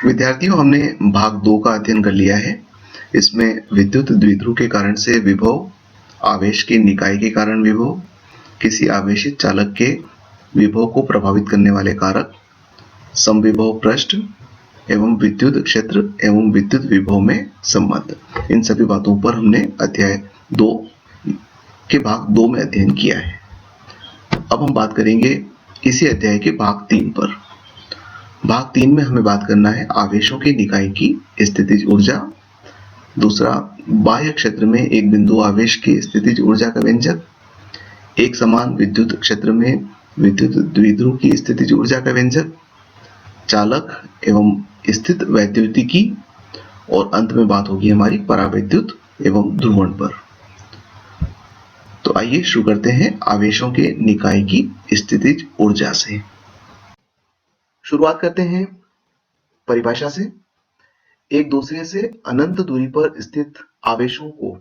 विद्यार्थियों, हमने भाग 2 का अध्ययन कर लिया है। इसमें विद्युत द्विध्रुव के कारण से विभव, आवेश की निकाय के कारण विभव, किसी आवेशित चालक के विभव को प्रभावित करने वाले कारक, समविभव पृष्ठ एवं विद्युत क्षेत्र एवं विद्युत विभव में संबंध, इन सभी बातों पर हमने अध्याय 2 के भाग 2 में अध्ययन किया है। अब हम बात करेंगे इसी अध्याय के भाग 3 पर। भाग 3 में हमें बात करना है आवेशों के निकाय की स्थितिज ऊर्जा। दूसरा, बाह्य क्षेत्र में एक बिंदु आवेश की स्थितिज ऊर्जा का व्यंजक। एक समान विद्युत क्षेत्र में विद्युत द्विध्रुव की स्थितिज ऊर्जा का व्यंजक। चालक एवं स्थित वैद्युतिकी। और अंत में बात होगी हमारी परावैद्युत एवं ध्रुवण पर। तो आइए शुरू करते हैं आवेशों के निकाय की स्थितिज ऊर्जा से। शुरुआत करते हैं परिभाषा से। एक दूसरे से अनंत दूरी पर स्थित आवेशों को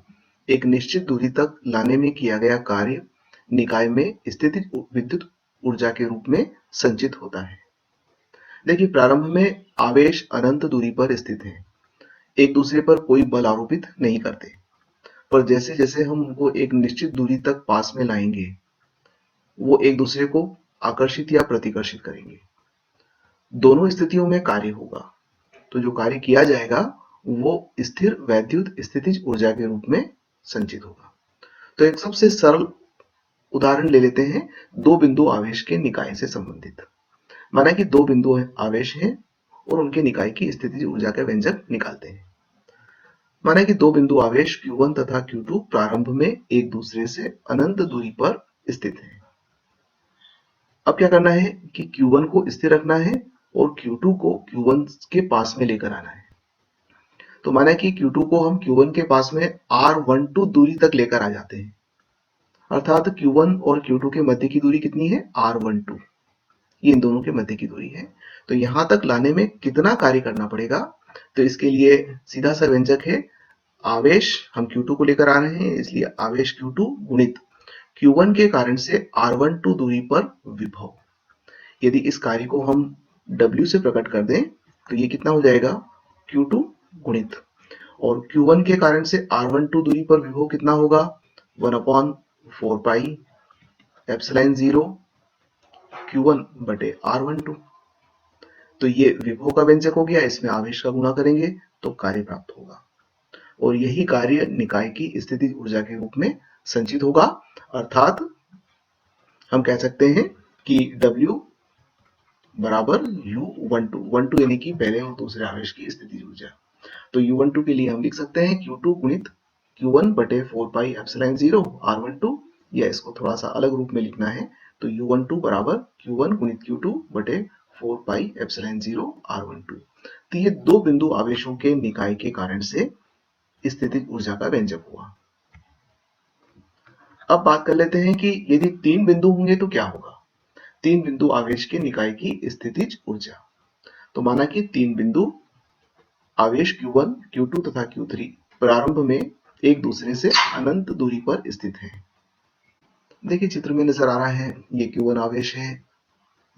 एक निश्चित दूरी तक लाने में किया गया कार्य निकाय में स्थितिज विद्युत ऊर्जा के रूप में संचित होता है। देखिए, प्रारंभ में आवेश अनंत दूरी पर स्थित है, एक दूसरे पर कोई बल आरोपित नहीं करते, पर जैसे जैसे हम उनको एक निश्चित दूरी तक पास में लाएंगे, वो एक दूसरे को आकर्षित या प्रतिकर्षित करेंगे। दोनों स्थितियों में कार्य होगा, तो जो कार्य किया जाएगा वो स्थिर वैद्युत स्थितिज ऊर्जा के रूप में संचित होगा। तो एक सबसे सरल उदाहरण ले लेते हैं दो बिंदु आवेश के निकाय से संबंधित। माना कि दो बिंदु आवेश हैं और उनके निकाय की स्थितिज ऊर्जा का व्यंजक निकालते हैं। माना कि दो बिंदु आवेश Q1 तथा Q2 प्रारंभ में एक दूसरे से अनंत दूरी पर स्थित हैं। अब क्या करना है कि Q1 को स्थिर रखना है और Q2 को Q1 के पास में लेकर आना है। तो माना कि Q2 को हम Q1 के पास में R12 दूरी तक लेकर आ जाते हैं, अर्थात Q1 और Q2 के मध्य की दूरी कितनी है? R12। ये इन दोनों के मध्य की दूरी है। तो यहां तक लाने में कितना कार्य करना पड़ेगा? तो इसके लिए सीधा सा व्यंजक है, आवेश हम Q2 को लेकर आ रहे हैं, इसलिए आवेश Q2 गुणित Q1 के कारण से R12 दूरी पर विभव। यदि इस कार्य को हम W से प्रकट कर दें तो ये कितना हो जाएगा? Q2 गुणित, और Q1 के कारण से R12 दूरी पर विभव कितना होगा? 1/4 पाई एप्सिलॉन 0 Q1 बटे R12। तो ये विभव का व्यंजक हो गया, इसमें आवेश का गुणा करेंगे तो कार्य प्राप्त होगा, और यही कार्य निकाय की स्थितिज ऊर्जा के रूप में संचित होगा। अर्थात हम कह सकते हैं कि W बराबर U12 यानी कि पहले और दूसरे आवेश की स्थितिज ऊर्जा। तो U12 के लिए हम लिख सकते हैं Q2 गुणित Q1 बटे 4 पाई एप्सिलॉन 0 R12, या इसको थोड़ा सा अलग रूप में लिखना है तो U12 बराबर Q1 गुणित Q2 बटे 4 पाई एप्सिलॉन 0 R12। तो ये दो बिंदु आवेशों के निकाय के कारण से स्थितिज ऊर्जा का व्यंजक हुआ। अब बात कर लेते हैं कि यदि तीन बिंदु होंगे तो क्या होगा? तीन बिंदु आवेश के निकाय की स्थितिज ऊर्जा। तो माना कि तीन बिंदु आवेश Q1, Q2 तथा Q3 प्रारंभ में एक दूसरे से अनंत दूरी पर स्थित हैं। देखिए, चित्र में नजर आ रहा है, ये Q1 आवेश है,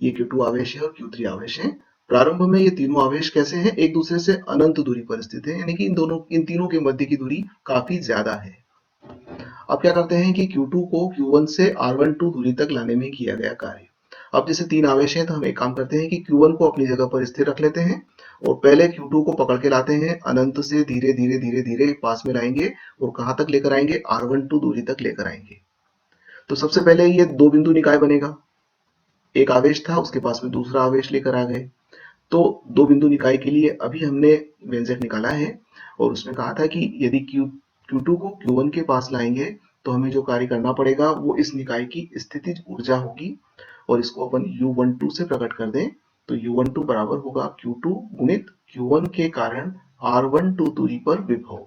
ये Q2 आवेश है और Q3 आवेश है। प्रारंभ में ये तीनों आवेश कैसे हैं? एक दूसरे से अनंत दूरी पर स्थित है, यानी कि इन तीनों के मध्य की दूरी काफी ज्यादा है। अब क्या करते हैं कि Q2 को Q1 से R12 दूरी तक लाने में किया गया कार्य। अब जैसे तीन आवेश हैं तो हम एक काम करते हैं कि Q1 को अपनी जगह पर स्थिर रख लेते हैं और पहले Q2 को पकड़ के लाते हैं, अनंत से धीरे धीरे धीरे धीरे पास में लाएंगे और कहां तक लेकर आएंगे? R12 दूरी तक लेकर आएंगे। तो सबसे पहले ये दो बिंदु निकाय बनेगा। एक आवेश था, उसके पास में दूसरा आवेश लेकर आ गए। तो दो बिंदु निकाय के लिए अभी हमने व्यंजक निकाला है और उसमें कहा था कि यदि Q2 को Q1 के पास लाएंगे तो हमें जो कार्य करना पड़ेगा वो इस निकाय की स्थितिज ऊर्जा होगी, और इसको अपन U12 से प्रकट कर दें तो U12 बराबर होगा Q2 गुणित Q1 के कारण R12 दूरी पर विभव,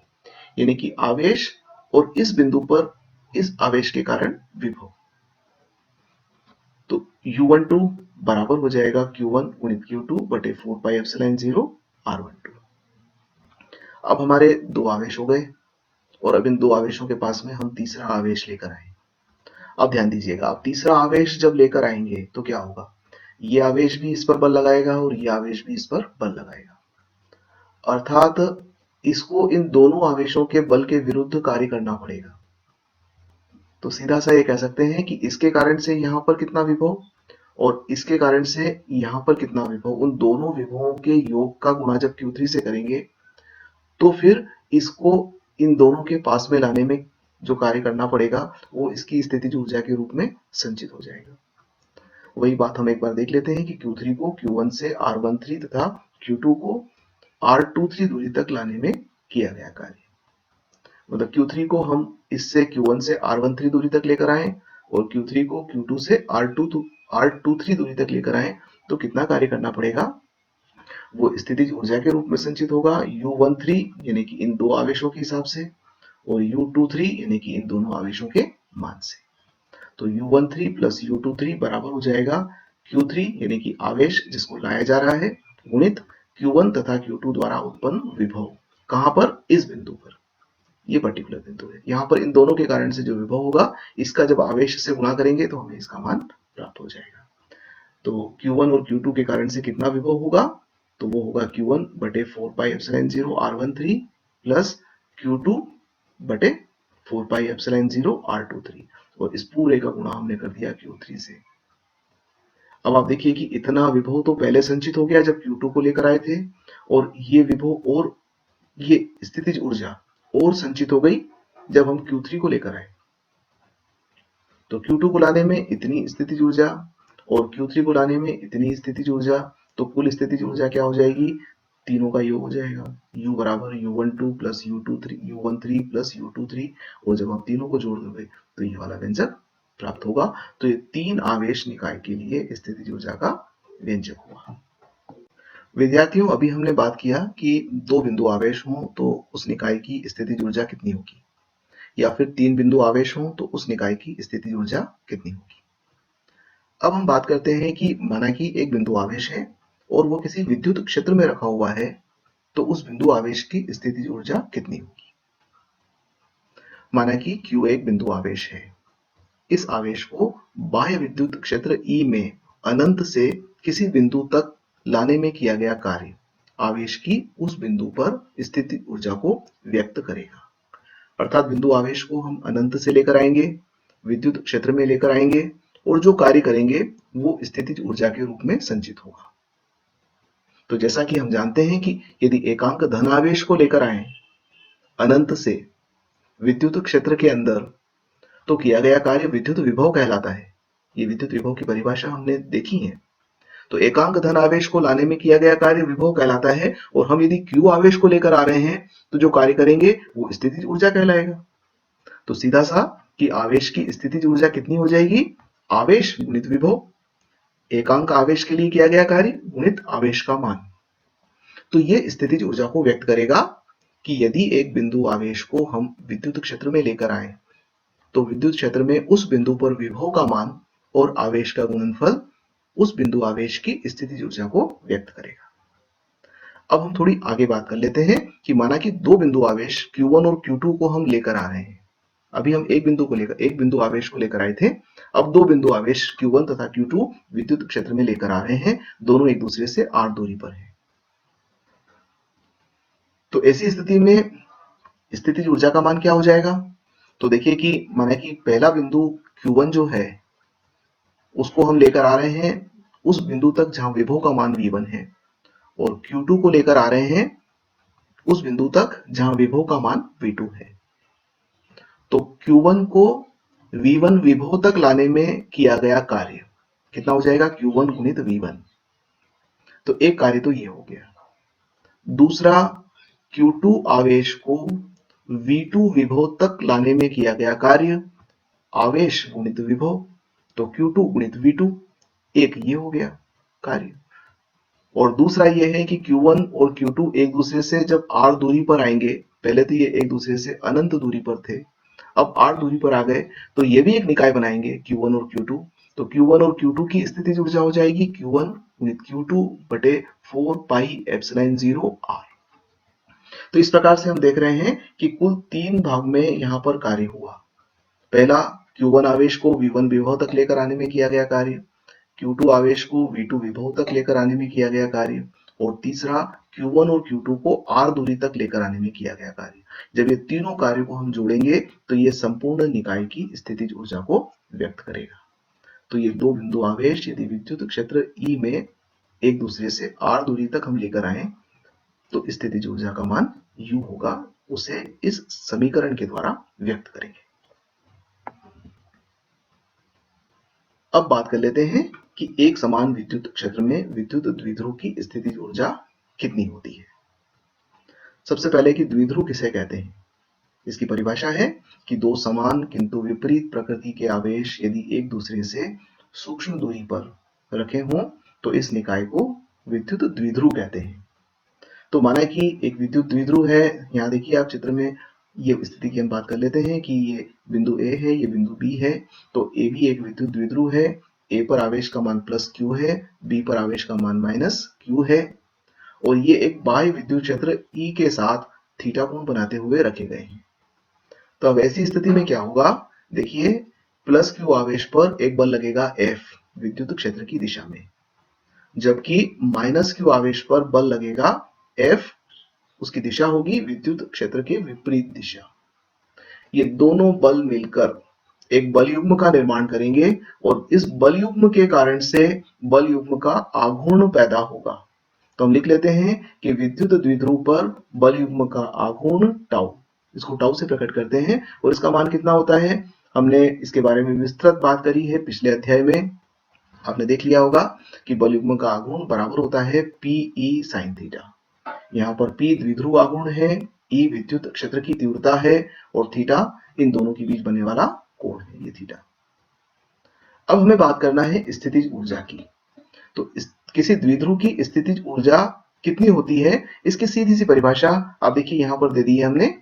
यानी कि आवेश और इस बिंदु पर इस आवेश के कारण विभव। तो U12 बराबर हो जाएगा Q1 गुणित Q2 बटे 4 पाई एप्सिलॉन 0 R12। अब हमारे दो आवेश हो गए और अब इन दो आवेशों के पास में हम तीसरा आवेश लेकर आए। अब ध्यान दीजिएगा, आप तीसरा आवेश जब लेकर आएंगे तो क्या होगा? ये आवेश भी इस पर बल लगाएगा और ये आवेश भी इस पर बल लगाएगा। अर्थात इसको इन दोनों आवेशों के बल के विरुद्ध कार्य करना पड़ेगा। तो सीधा सा ये कह सकते हैं कि इसके कारण से यहाँ पर कितना विभव और इसके कारण से यहाँ पर कितना विभव, उन दोनों विभवों के योग का गुणा जब Q3 से करेंगे तो फिर इसको इन दोनों के पास में लाने में जो कार्य करना पड़ेगा वो इसकी स्थितिज ऊर्जा के रूप में संचित हो जाएगा। वही बात हम एक बार देख लेते हैं कि Q3 को Q1 से R13 तथा Q2 को R23 दूरी तक लाने में किया गया कार्य। मतलब Q3 को हम इससे Q1 से R13 दूरी तक लेकर आए और Q3 को Q2 से R23 दूरी तक लेकर आए तो कितना कार्य करना पड़ेगा, वो स्थितिज ऊर्जा के रूप में संचित होगा U13 यानी कि इन दो आवेशों के हिसाब से और U23 यानी कि इन दोनों आवेशों के मान से। तो U13 प्लस U23 बराबर हो जाएगा Q3 यानी कि आवेश जिसको लाया जा रहा है गुणित Q1 तथा Q2 द्वारा उत्पन्न विभव। कहां पर, इस बिंदु पर, ये पर्टिकुलर बिंदु है। यहाँ पर इन दोनों के कारण से जो विभव होगा इसका जब आवेश से गुणा करेंगे तो हमें इसका मान प्राप्त हो जाएगा। तो Q1 और Q2 के कारण से कितना विभव होगा, तो वो होगा Q1 बटे 4 pi epsilon 0 R13 plus Q2 बटे 4 पाई एप्सिलॉन 0 R23 और इस पूरे का गुणा हमने कर दिया Q3 से। अब आप देखिए कि इतना विभव तो पहले संचित हो गया जब Q2 को लेकर आए थे और ये विभव और ये स्थितिज ऊर्जा और संचित हो गई जब हम Q3 को लेकर आए। तो Q2 को लाने में इतनी स्थितिज ऊर्जा और Q3 को लाने में इतनी स्थितिज ऊर्जा, तो कुल स्थितिज ऊर्जा क्या हो जाएगी, तीनों का योग हो जाएगा U बराबर U12 plus U13 plus U23 और जब आप तीनों को जोड़ दोगे तो ये वाला व्यंजक प्राप्त होगा। तो ये तीन आवेश निकाय के लिए स्थितिज ऊर्जा का व्यंजक हुआ। विद्यार्थियों, अभी हमने बात किया कि दो बिंदु आवेश हों तो उस निकाय की स्थितिज ऊर्जा कितनी होगी, या फिर तीन बिंदु आवेश हों तो उस निकाय की स्थितिज ऊर्जा कितनी होगी। अब हम बात करते हैं कि माना कि एक बिंदु आवेश है और वो किसी विद्युत क्षेत्र में रखा हुआ है तो उस बिंदु आवेश की स्थितिज ऊर्जा कितनी होगी। माना कि Q एक बिंदु आवेश है, इस आवेश को बाह्य विद्युत क्षेत्र E में अनंत से किसी बिंदु तक लाने में किया गया कार्य आवेश की उस बिंदु पर स्थितिज ऊर्जा को व्यक्त करेगा। अर्थात बिंदु आवेश को हम अनंत से लेकर आएंगे, विद्युत क्षेत्र में लेकर आएंगे और जो कार्य करेंगे वो स्थितिज ऊर्जा के रूप में संचित होगा। तो जैसा कि हम जानते हैं कि यदि एकांक धन आवेश को लेकर आए अनंत से विद्युत क्षेत्र के अंदर तो किया गया कार्य विद्युत विभव कहलाता है। ये विद्युत विभव की परिभाषा हमने देखी है। तो एकांक धन आवेश को लाने में किया गया कार्य विभव कहलाता है और हम यदि Q आवेश को लेकर आ रहे हैं तो जो कार्य करेंगे वो स्थितिज ऊर्जा कहलाएगा। तो सीधा सा कि आवेश की स्थितिज ऊर्जा कितनी हो जाएगी, आवेश गुणित विभव, एकांक आवेश के लिए किया गया कार्य गुणित आवेश का मान। तो ये स्थितिज ऊर्जा को व्यक्त करेगा कि यदि एक बिंदु आवेश को हम विद्युत क्षेत्र में लेकर आए तो विद्युत क्षेत्र में उस बिंदु पर विभव का मान और आवेश का गुणनफल उस बिंदु आवेश की स्थितिज ऊर्जा को व्यक्त करेगा। अब हम थोड़ी आगे बात कर लेते हैं कि माना कि दो बिंदु आवेश Q1 और Q2 को हम लेकर आ रहे हैं। अभी हम एक बिंदु आवेश को लेकर आए थे, अब दो बिंदु आवेश Q1 तथा Q2 विद्युत क्षेत्र में लेकर आ रहे हैं, दोनों एक दूसरे से r दूरी पर हैं। तो ऐसी स्थिति में स्थितिज ऊर्जा का मान क्या हो जाएगा, तो देखिए कि माना कि पहला बिंदु Q1 जो है उसको हम लेकर आ रहे हैं उस बिंदु तक जहां विभव का मान V1 है और Q2 को लेकर आ रहे हैं उस बिंदु तक जहां विभव का मान V2 है। तो Q1 को V1 विभव तक लाने में किया गया कार्य कितना हो जाएगा, Q1 गुणित V1। तो एक कार्य तो ये हो गया। दूसरा, Q2 आवेश को V2 विभव तक लाने में किया गया कार्य आवेश गुणित विभव, तो Q2 गुणित V2, एक ये हो गया कार्य। और दूसरा ये है कि Q1 और Q2 एक दूसरे से जब r दूरी पर आएंगे, पहले तो ये एक दूसरे से अनंत दूरी पर थे, अब r दूरी पर आ गए तो ये भी एक निकाय बनाएंगे Q1 और Q2। तो Q1 और Q2 की स्थितिज ऊर्जा हो जाएगी Q1 गुणित Q2 बटे 4 पाई एप्सिलॉन 0 r। तो इस प्रकार से हम देख रहे हैं कि कुल तीन भाग में यहां पर कार्य हुआ। पहला, Q1 आवेश को V1 विभव तक लेकर आने में किया गया कार्य, Q2 आवेश को V2 विभव तक लेकर आने में किया गया कार्य, और तीसरा Q1 और Q2 को R दूरी तक लेकर आने में किया गया कार्य। जब ये तीनों कार्यों को हम जोड़ेंगे तो ये संपूर्ण निकाय की स्थितिज ऊर्जा को व्यक्त करेगा। तो ये दो बिंदु आवेश यदि विद्युत क्षेत्र E में एक दूसरे से R दूरी तक हम लेकर आए तो स्थितिज ऊर्जा का मान U होगा, उसे इस समीकरण के द्वारा व्यक्त करेंगे। अब बात कर लेते हैं कि एक समान विद्युत क्षेत्र में विद्युत द्विध्रुव की स्थितिज ऊर्जा कितनी होती है। सबसे पहले कि द्विध्रुव किसे कहते हैं, इसकी परिभाषा है कि दो समान किंतु विपरीत प्रकृति के आवेश यदि एक दूसरे से सूक्ष्म दूरी पर रखे हों तो इस निकाय को विद्युत द्विध्रुव कहते हैं। तो माना कि एक विद्युत द्विध्रुव है, यहाँ देखिए आप चित्र में ये स्थिति की हम बात कर लेते हैं कि ये बिंदु ए है, ये बिंदु बी है, तो ए भी एक विद्युत द्विध्रुव है। ए पर आवेश का मान प्लस क्यू है, बी पर आवेश का मान माइनस क्यू है, और ये एक बाह्य विद्युत क्षेत्र ई के साथ थीटा कोण बनाते हुए रखे गए हैं। तो अब ऐसी स्थिति में क्या होगा, देखिए प्लस क्यू आवेश पर एक बल लगेगा एफ विद्युत क्षेत्र की दिशा में, जबकि माइनस क्यू आवेश पर बल लगेगा एफ, उसकी दिशा होगी विद्युत क्षेत्र के विपरीत दिशा। ये दोनों बल मिलकर एक बल युग्म का निर्माण करेंगे और इस बल युग्म के कारण से बल युग्म का आघूर्ण पैदा होगा। तो हम लिख लेते हैं कि विद्युत द्विध्रुव पर बल युग्म का आघूर्ण टाउ, इसको टाउ से प्रकट करते हैं, और इसका मान कितना होता है, हमने इसके बारे में विस्तृत बात करी है पिछले अध्याय में। आपने देख लिया होगा कि बल युग्म का आघूर्ण बराबर होता है Pe sin थीटा। यहाँ पर P द्विध्रुव आघूर्ण है, E विद्युत क्षेत्र की तीव्रता है, और थीटा इन दोनों के बीच बनने वाला कोण है, ये थीटा। अब हमें बात करना है स्थितिज ऊर्जा की। तो किसी द्विध्रुव की स्थितिज ऊर्जा कितनी होती है, इसकी सीधी सी परिभाषा आप देखिए यहाँ पर दे दी है हमने।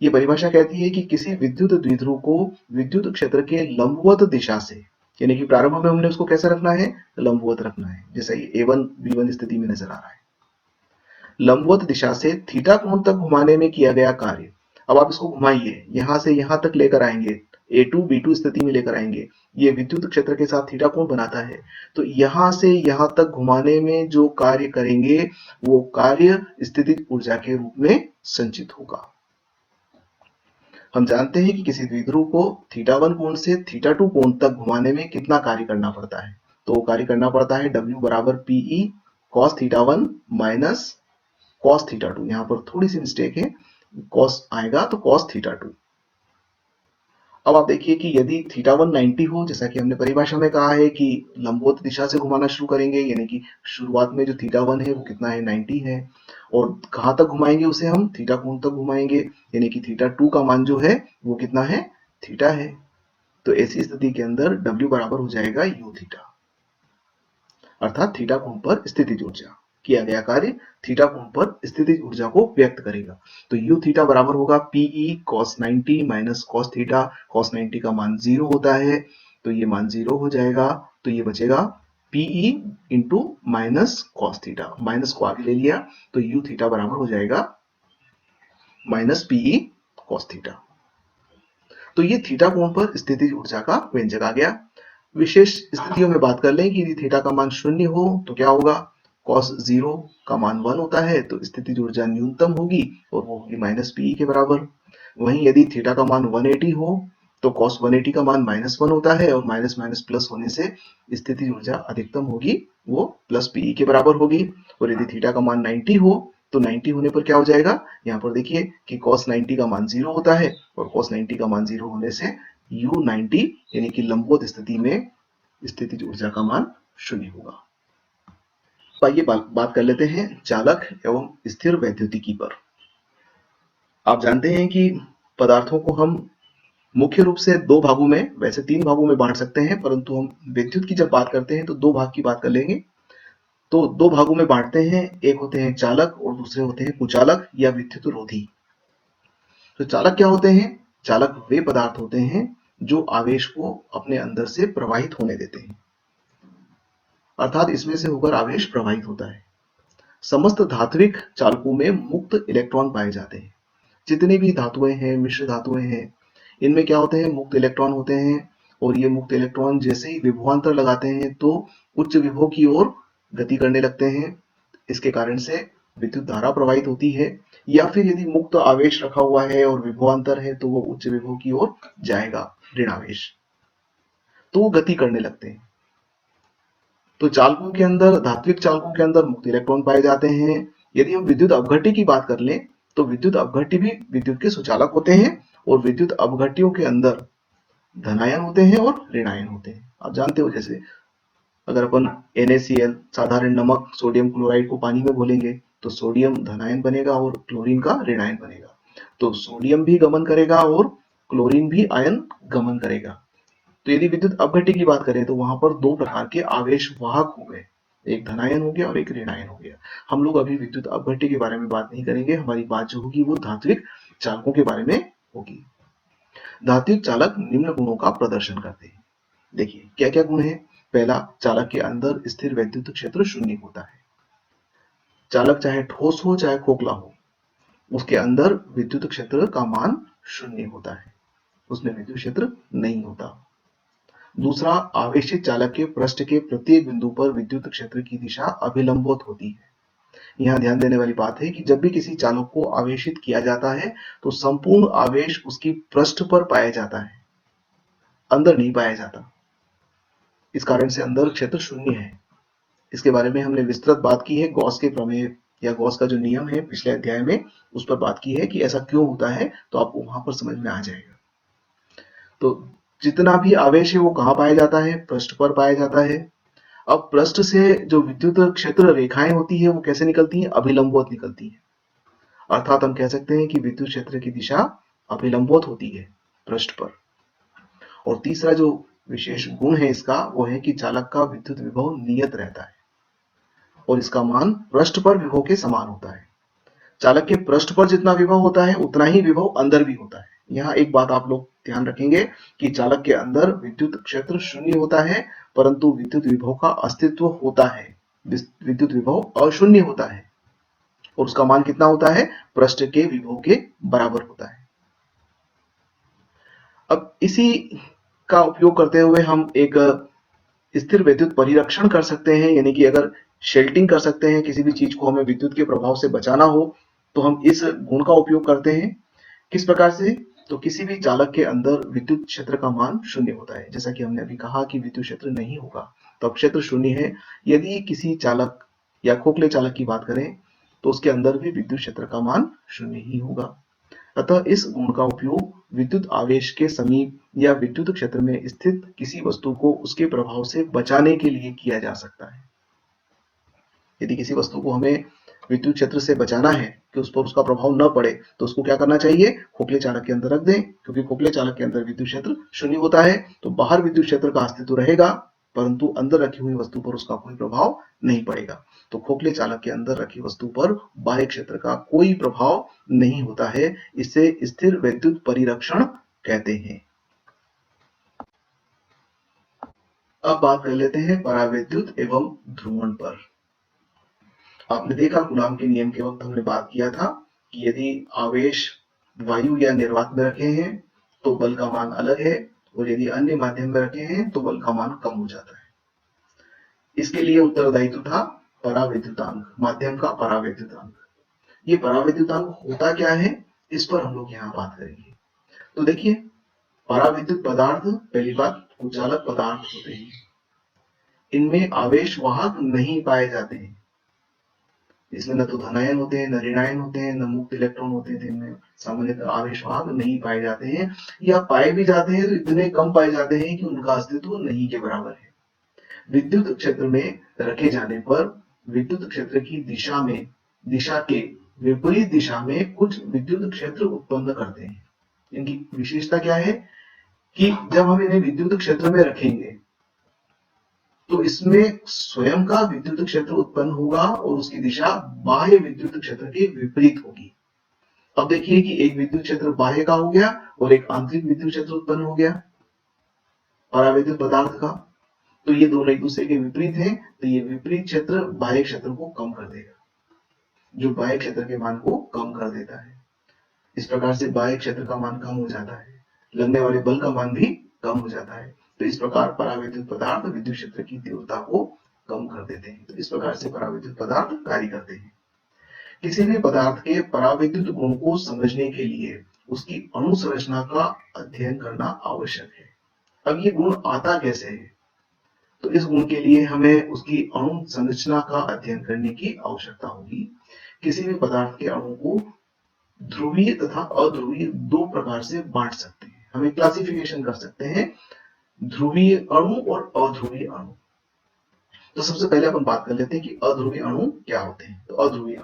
ये परिभाषा कहती है कि किसी विद्युत द्विध्रुव को विद्युत क्षेत्र के लंबवत दिशा से, यानी कि प्रारंभ में हमने उसको कैसे रखना है, लंबवत रखना है, जैसे ये A1 B1 स्थिति में नजर आ रहा है। लंबवत दिशा से थीटा कोण तक घुमाने में किया गया कार्य। अब आप इसको घुमाइए, यहां से यहां तक लेकर आएंगे, A2 B2 स्थिति में लेकर आएंगे, ये विद्युत क्षेत्र के साथ थीटा कोण बनाता है। तो यहां से यहां तक घुमाने में जो कार्य करेंगे वो कार्य स्थितिज ऊर्जा के रूप में संचित होगा। हम जानते हैं कि किसी द्विध्रुव को θ1 कोण से θ2 कोण तक घुमाने में कितना कार्य करना पड़ता है, तो कार्य करना पड़ता है W बराबर PE cos θ1 माइनस cos θ2। यहाँ पर थोड़ी सी मिस्टेक है, cos आएगा तो cos θ2। अब आप देखिए कि यदि θ1 90 हो, जैसा कि हमने परिभाषा में कहा है कि लंबवत दिशा से घुमाना शुरू करेंगे, यानी कि शुरुआत में जो θ1 है वो कितना है, 90 है, और कहाँ तक घुमाएंगे उसे हम, थीटा कोण तक घुमाएंगे, यानी कि θ2 का मान जो है वो कितना है, थीटा है। तो ऐसी स्थिति के अंदर W बराबर हो जाएगा U थीटा, अर्थात थीटा कोण पर स्थितिज ऊर्जा, किया गया कार्य थीटा कोण पर स्थितिज ऊर्जा को व्यक्त करेगा। तो U थीटा बराबर होगा PE cos 90 minus cos theta. cos 90 का मान 0 होता है, तो ये मान 0 हो जाएगा, तो ये बचेगा PE into minus cos theta, minus को आगे ले लिया तो U थीटा बराबर हो जाएगा माइनस PE cos थीटा। तो ये थीटा कोण पर स्थितिज ऊर्जा का व्यंजक आ गया। विशेष स्थितियों में बात कर लें कि यदि थीटा का मान 0 हो तो क्या होगा, cos 0 का मान 1 होता है, तो स्थितिज ऊर्जा न्यूनतम होगी और वो होगी माइनस PE के बराबर। वहीं यदि थीटा का मान 180 हो तो cos 180 का मान -1 होता है, और माइनस माइनस प्लस होने से स्थितिज ऊर्जा अधिकतम होगी, वो प्लस PE के बराबर होगी। और यदि थीटा का मान 90 हो तो 90 होने पर क्या हो जाएगा, यहाँ पर देखिए कि cos 90 का मान 0 होता है, और cos 90 का मान 0 होने से U90 यानी कि लंबवत स्थिति में स्थितिज ऊर्जा का मान 0 होगा। तो आइए बात कर लेते हैं चालक एवं स्थिर वैद्युतिकी पर। आप जानते हैं कि पदार्थों को हम मुख्य रूप से दो भागों में, वैसे तीन भागों में बांट सकते हैं, परंतु हम विद्युत की जब बात करते हैं तो दो भाग की बात कर लेंगे। तो दो भागों में बांटते हैं, एक होते हैं चालक और दूसरे होते हैं कुचालक या विद्युत रोधी। तो चालक क्या होते हैं, चालक वे पदार्थ होते हैं जो आवेश को अपने अंदर से प्रवाहित होने देते हैं, अर्थात इसमें से होकर आवेश प्रवाहित होता है। समस्त धात्विक चालकों में मुक्त इलेक्ट्रॉन पाए जाते हैं। जितनी भी धातुएं हैं, मिश्र धातुएं हैं, इनमें क्या होते हैं, मुक्त इलेक्ट्रॉन होते हैं, और ये मुक्त इलेक्ट्रॉन जैसे ही विभवांतर लगाते हैं तो उच्च विभव की ओर गति करने लगते हैं। इसके कारण से विद्युत धारा प्रवाहित होती है, या फिर यदि मुक्त आवेश रखा हुआ है और विभवांतर है तो वो उच्च विभव की ओर जाएगा, ऋण आवेश, तो वो गति करने लगते हैं। तो चालकों के अंदर, धात्विक चालकों के अंदर मुक्त इलेक्ट्रॉन पाए जाते हैं। यदि हम विद्युत अपघट्य की बात कर लें तो विद्युत अपघट्य भी विद्युत के सुचालक होते हैं, और विद्युत अपघट्यों के अंदर धनायन होते हैं और ऋणायन होते हैं। आप जानते हो, जैसे अगर अपन NaCl साधारण नमक सोडियम क्लोराइड को पानी में घोलेंगे तो सोडियम धनायन बनेगा और क्लोरीन का ऋणायन बनेगा। तो सोडियम भी गमन करेगा और क्लोरीन भी आयन गमन करेगा। तो यदि विद्युत अपघट्य की बात करें तो वहां पर दो प्रकार के आवेश वाहक हो गए, एक धनायन हो गया और एक ऋणायन हो गया। हम लोग अभी विद्युत अपघट्य के बारे में बात नहीं करेंगे, हमारी बात जो होगी वो धात्विक चालकों के बारे में होगी। धात्विक चालक निम्न गुणों का प्रदर्शन करते हैं। देखिए क्या क्या गुण है। पहला, चालक के अंदर स्थिर वैद्युत क्षेत्र शून्य होता है। चालक चाहे ठोस हो चाहे खोखला हो, उसके अंदर विद्युत क्षेत्र का मान शून्य होता है, उसमें विद्युत क्षेत्र नहीं होता। दूसरा, आवेशित चालक के पृष्ठ के प्रत्येक बिंदु पर विद्युत क्षेत्र की दिशा अभिलंबित होती है। यहाँ ध्यान देने वाली बात है कि जब भी किसी चालक को आवेशित किया जाता है तो संपूर्ण आवेश उसकी पृष्ठ पर पाया जाता है, अंदर नहीं पाया जाता। इस कारण से अंदर क्षेत्र शून्य है। इसके बारे में हमने विस्तृत बात की है, गॉस के प्रमेय या गॉस का जो नियम है पिछले अध्याय में, उस पर बात की है कि ऐसा क्यों होता है, तो आपको वहां पर समझ में आ जाएगा। तो जितना भी आवेश है वो कहाँ पाया जाता है, पृष्ठ पर पाया जाता है। अब पृष्ठ से जो विद्युत क्षेत्र रेखाएं होती है वो कैसे निकलती हैं, अभिलंबवत निकलती हैं। अर्थात हम कह सकते हैं कि विद्युत क्षेत्र की दिशा अभिलंबवत होती है पृष्ठ पर। और तीसरा जो विशेष गुण है इसका, वो है कि चालक का विद्युत विभव नियत रहता है और इसका मान पृष्ठ पर विभव के समान होता है। चालक के पृष्ठ पर जितना विभव होता है उतना ही विभव अंदर भी होता है। यहाँ एक बात आप लोग ध्यान रखेंगे कि चालक के अंदर विद्युत क्षेत्र शून्य होता है, परंतु विद्युत विभव का अस्तित्व होता है। विद्युत विभव अशून्य होता है और उसका मान कितना होता है, पृष्ठ के विभव के बराबर होता है। अब इसी का उपयोग करते हुए हम एक स्थिर विद्युत परिरक्षण कर सकते हैं, यानी कि अगर शेल्टिंग कर सकते हैं, किसी भी चीज को हमें विद्युत के प्रभाव से बचाना हो तो हम इस गुण का उपयोग करते हैं। किस प्रकार से, तो किसी भी चालक के अंदर विद्युत क्षेत्र का मान शून्य होता है। जैसा कि हमने अभी कहा कि विद्युत क्षेत्र नहीं होगा तो अब क्षेत्र शून्य है। यदि किसी चालक या खोखले चालक की बात करें तो उसके अंदर भी विद्युत क्षेत्र का मान शून्य ही होगा। अतः इस गुण का उपयोग विद्युत आवेश के समीप या विद्युत क्षेत्र में स्थित किसी वस्तु को उसके प्रभाव से बचाने के लिए किया जा सकता है। यदि किसी वस्तु को हमें विद्युत क्षेत्र से बचाना है कि उस पर उसका प्रभाव न पड़े तो उसको क्या करना चाहिए, खोखले चालक के अंदर रख दें, क्योंकि खोखले चालक के अंदर विद्युत क्षेत्र शून्य होता है। तो बाहर विद्युत क्षेत्र का अस्तित्व रहेगा परंतु अंदर रखी हुई वस्तु पर उसका कोई प्रभाव नहीं पड़ेगा। तो खोखले चालक के अंदर रखी वस्तु पर बाह्य क्षेत्र का कोई प्रभाव नहीं होता है। इसे स्थिर विद्युत परिरक्षण कहते हैं। अब बात कर लेते हैं परावैद्युत एवं ध्रुवण पर। आपने देखा कूलाम के नियम के वक्त हमने बात किया था कि यदि आवेश वायु या निर्वात में रखे हैं तो बल का मान अलग है, और यदि अन्य माध्यम में रखे हैं तो बल का मान कम हो जाता है। इसके लिए उत्तरदायित्व था परावैद्युतांक, माध्यम का परावैद्युतांक। ये परावैद्युतांक होता क्या है, इस पर हम लोग यहाँ बात करेंगे। तो देखिए, परावैद्युत पदार्थ, पहली बात, कुचालक पदार्थ होते हैं। इनमें आवेश वाहक नहीं पाए जाते हैं। इसमें न तो धनायन होते हैं, न ऋणायन होते हैं, न मुक्त इलेक्ट्रॉन होते हैं। इनमें सामान्यतः आवेश वाहक नहीं पाए जाते हैं, या पाए भी जाते हैं तो इतने कम पाए जाते हैं कि उनका अस्तित्व नहीं के बराबर है। विद्युत क्षेत्र में रखे जाने पर विद्युत क्षेत्र की दिशा के विपरीत दिशा में कुछ विद्युत क्षेत्र उत्पन्न करते हैं। इनकी विशेषता क्या है कि जब हम इन्हें विद्युत क्षेत्र में रखेंगे तो इसमें स्वयं का विद्युत क्षेत्र उत्पन्न होगा और उसकी दिशा बाह्य विद्युत क्षेत्र के विपरीत होगी। अब देखिए कि एक विद्युत क्षेत्र बाह्य का हो गया और एक आंतरिक विद्युत क्षेत्र उत्पन्न हो गया परावैद्युत पदार्थ का। तो ये दोनों एक दूसरे के विपरीत हैं, तो ये विपरीत क्षेत्र बाह्य क्षेत्र को कम कर देगा, जो बाह्य क्षेत्र के मान को कम कर देता है। इस प्रकार से बाह्य क्षेत्र का मान कम हो जाता है, लगने वाले बल का मान भी कम हो जाता है। तो इस प्रकार परावैद्युत पदार्थ विद्युत क्षेत्र की तीव्रता को कम कर देते हैं। तो इस प्रकार से परावैद्युत पदार्थ कार्य करते हैं। किसी भी पदार्थ के परावैद्युत गुण को समझने के लिए उसकी अणु संरचना का अध्ययन करना आवश्यक है। अब ये गुण आता कैसे है? तो इस गुण के लिए हमें उसकी अणु संरचना का अध्ययन करने की आवश्यकता होगी। किसी भी पदार्थ के अणु को ध्रुवीय तथा अध्रुवीय दो प्रकार से बांट सकते हैं। हमें क्लासिफिकेशन कर सकते हैं ध्रुवीय अणु और अध्रुवीय अणु। तो सबसे पहले अपन बात कर लेते हैं कि अध्रुवीय अणु क्या होते हैं। तो अध्रुवीय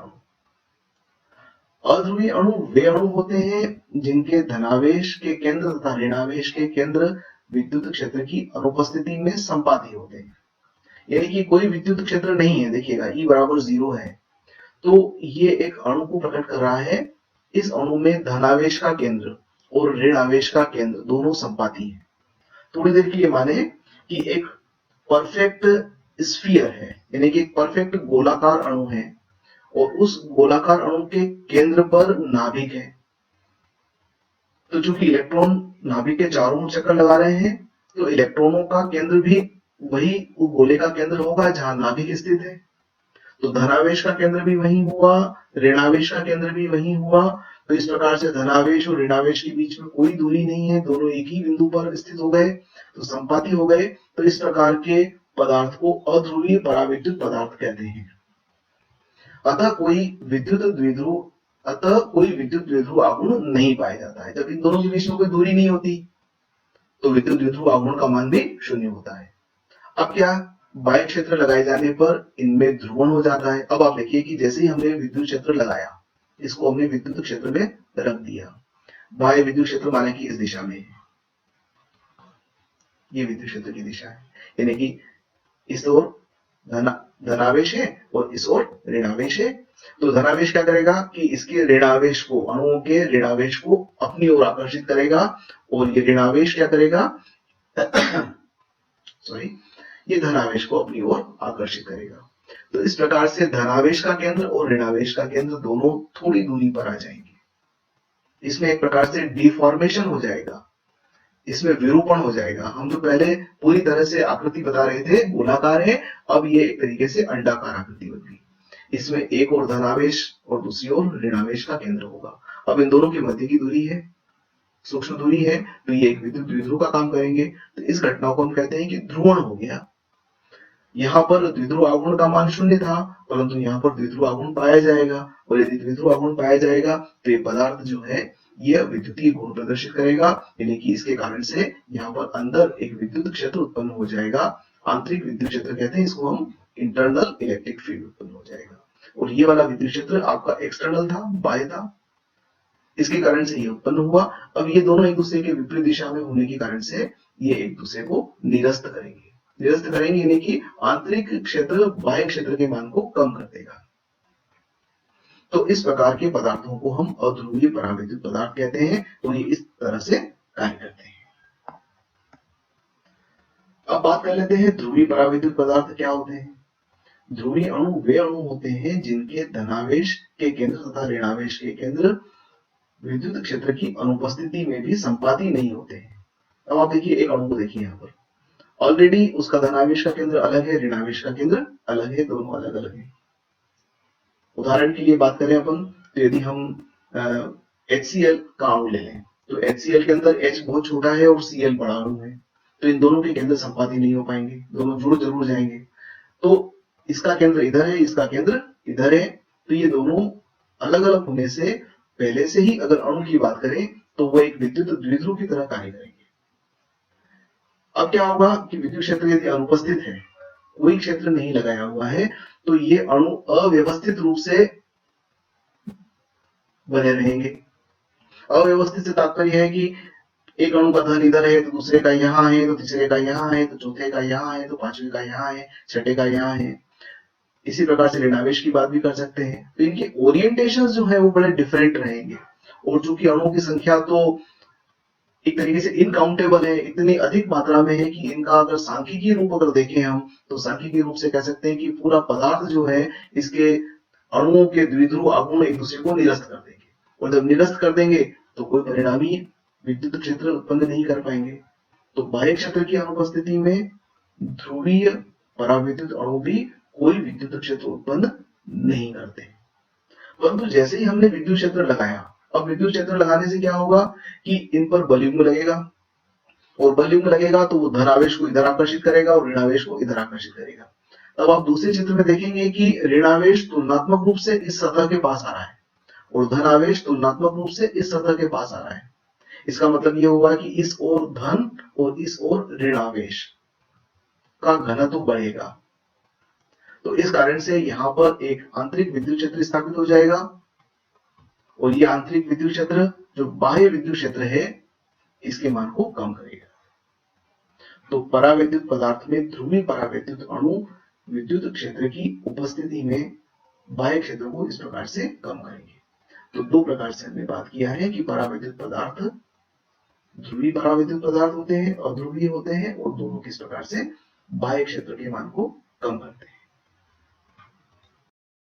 अणु वे अणु होते हैं जिनके धनावेश के केंद्र तथा ऋणावेश के केंद्र विद्युत क्षेत्र की अनुपस्थिति में संपाती होते हैं। यानी कि कोई विद्युत क्षेत्र नहीं है, देखिएगा E बराबर 0 है, तो ये एक अणु को प्रकट कर रहा है। इस अणु में धनावेश का केंद्र और ऋणावेश का केंद्र दोनों संपाती है। थोड़ी देर के लिए माने कि एक परफेक्ट स्फीयर है, यानी कि एक परफेक्ट गोलाकार अणु है और उस गोलाकार अणु के केंद्र पर नाभिक है। तो चूंकि इलेक्ट्रॉन नाभिक के चारों ओर चक्कर लगा रहे हैं, तो इलेक्ट्रॉनों का केंद्र भी वही गोले का केंद्र होगा जहां नाभिक स्थित है। तो धनावेश का केंद्र भी वही हुआ, ऋणावेश का केंद्र भी वही हुआ। तो इस प्रकार से धनावेश और ऋणावेश के बीच में कोई दूरी नहीं है, दोनों एक ही बिंदु पर स्थित हो गए, तो संपाती हो गए। तो इस प्रकार के पदार्थ को अध्रुवीय परावैद्युत पदार्थ कहते हैं। अतः कोई विद्युत द्विध्रुव आघूर्ण नहीं पाया जाता है। जब इन दोनों के बीच में कोई दूरी नहीं होती तो विद्युत द्विध्रुव आघूर्ण का मान भी शून्य होता है। अब क्या, बाह्य क्षेत्र लगाए जाने पर इनमें ध्रुवण हो जाता है। अब आप देखिए कि जैसे ही हमने विद्युत क्षेत्र लगाया, इसको हमने विद्युत क्षेत्र में रख दिया। बाह्य विद्युत क्षेत्र माने कि इस दिशा में, ये विद्युत क्षेत्र की दिशा है, यानी कि इस ओर धनावेश है और इस ओर ऋणावेश है। तो धनावेश क्या करेगा कि इसके ऋणावेश को, अणुओं के ऋणावेश को अपनी ओर आकर्षित करेगा और ये ऋणावेश क्या करेगा सॉरी, ये धनावेश को अपनी ओर आकर्षित करेगा। तो इस प्रकार से धनावेश का केंद्र और ऋणावेश का केंद्र दोनों थोड़ी दूरी पर आ जाएंगे। इसमें एक प्रकार से डिफॉर्मेशन हो जाएगा, इसमें विरूपण हो जाएगा। हम तो पहले पूरी तरह से आकृति बता रहे थे गोलाकार है, अब ये एक तरीके से अंडाकार आकृति बन गई। इसमें एक और धनावेश और दूसरी ओर ऋणावेश का केंद्र होगा। अब इन दोनों के मध्य की दूरी है, सूक्ष्म दूरी है, तो ये एक विद्युत द्विध्रुव का काम करेंगे। तो इस घटना को हम कहते हैं कि ध्रुवण हो गया। यहाँ पर द्विध्रुव आघूर्ण का मान शून्य था, परंतु यहाँ पर द्विध्रुव आघूर्ण पाया जाएगा, और यदि द्विध्रुव आघूर्ण पाया जाएगा तो ये पदार्थ जो है यह विद्युतीय गुण प्रदर्शित करेगा, यानी कि इसके कारण से यहाँ पर अंदर एक विद्युत क्षेत्र उत्पन्न हो जाएगा। आंतरिक विद्युत क्षेत्र कहते हैं इसको हम, इंटरनल इलेक्ट्रिक फील्ड उत्पन्न हो जाएगा। और ये वाला विद्युत क्षेत्र आपका एक्सटर्नल था, बाह्य था, इसके कारण से ये उत्पन्न हुआ। अब ये दोनों एक दूसरे के विपरीत दिशा में होने के कारण से ये एक दूसरे को निरस्त करेंगे, यानी कि आंतरिक क्षेत्र बाह्य क्षेत्र के मान को कम कर देगा। तो इस प्रकार के पदार्थों को हम अध्रुवीय परावैद्युत पदार्थ कहते हैं और ये इस तरह से कार्य करते हैं। अब बात कर लेते हैं ध्रुवीय परावैद्युत पदार्थ क्या होते हैं। ध्रुवीय अणु वे अणु होते हैं जिनके धनावेश के केंद्र तथा ऋणावेश के केंद्र विद्युत क्षेत्र की अनुपस्थिति में भी संपाती नहीं होते हैं। अब आप देखिए एक अणु को देखिए, यहाँ पर ऑलरेडी उसका धनावेश का केंद्र अलग है, ऋणावेश का केंद्र अलग है, दोनों अलग अलग है। उदाहरण के लिए बात करें अपन, तो यदि हम HCl का अणु ले लें, तो HCl के अंदर H बहुत छोटा है और Cl बड़ा अणु है, तो इन दोनों के केंद्र संपाती नहीं हो पाएंगे, दोनों जुड़ जरूर जाएंगे। तो इसका केंद्र इधर है, इसका केंद्र इधर है, तो ये दोनों अलग अलग होने से पहले से ही अगर अणु की बात करें तो वो एक विद्युत द्विध्रुव की तरह कार्य करेंगे। अब क्या होगा कि विद्युत क्षेत्र यदि अनुपस्थित है, कोई क्षेत्र नहीं लगाया हुआ है, तो ये अणु अव्यवस्थित रूप से बने रहेंगे। अव्यवस्थित से तात्पर्य है कि एक अणु का धन इधर है तो दूसरे का यहाँ है, तो तीसरे का यहाँ है, तो चौथे का यहाँ है, तो पांचवे का यहाँ है, छठे का यहाँ है। इसी प्रकार से ऋणावेश की बात भी कर सकते हैं। तो इनके ओरिएंटेशन जो है वो बड़े डिफरेंट रहेंगे, और चूंकि अणुओं की संख्या तो एक तरीके से इनकाउंटेबल है, इतनी अधिक मात्रा में है कि इनका अगर सांख्यिकीय रूप अगर देखें हम, तो सांख्यिकीय रूप से कह सकते हैं कि पूरा पदार्थ जो है इसके अणुओं के द्विध्रुव आघूर्ण एक दूसरे को निरस्त कर देंगे, और जब निरस्त कर देंगे तो कोई परिणामी विद्युत क्षेत्र उत्पन्न नहीं कर पाएंगे। तो बाह्य क्षेत्र की अनुपस्थिति में ध्रुवीय परावैद्युत अणु भी कोई विद्युत क्षेत्र उत्पन्न नहीं करते। परंतु जैसे ही हमने विद्युत क्षेत्र लगाया, अब विद्युत क्षेत्र लगाने से क्या होगा कि इन पर बलयुग्म लगेगा, और बलयुग्म लगेगा तो वो धन आवेश को इधर आकर्षित करेगा और ऋण आवेश को इधर आकर्षित करेगा। तब आप दूसरे चित्र में देखेंगे कि ऋण आवेश तुलनात्मक रूप से इस सतह के पास आ रहा है और धन आवेश तुलनात्मक रूप से इस सतह के पास आ रहा है। इसका मतलब यह होगा कि इस ओर धन और इस ओर ऋण आवेश का घनत्व बढ़ेगा। तो इस कारण से यहाँ पर एक आंतरिक विद्युत क्षेत्र स्थापित हो जाएगा और ये आंतरिक विद्युत क्षेत्र जो बाह्य विद्युत क्षेत्र है इसके मान को कम करेगा। तो परावैद्युत पदार्थ में ध्रुवीय परावैद्युत अणु विद्युत क्षेत्र की उपस्थिति में बाह्य क्षेत्र को इस प्रकार से कम करेंगे। तो दो प्रकार से हमने बात किया है कि परावैद्युत पदार्थ ध्रुवीय परावैद्युत पदार्थ होते हैं, अध्रुवीय होते हैं, और दोनों किस प्रकार से बाह्य क्षेत्र के मान को कम करते हैं।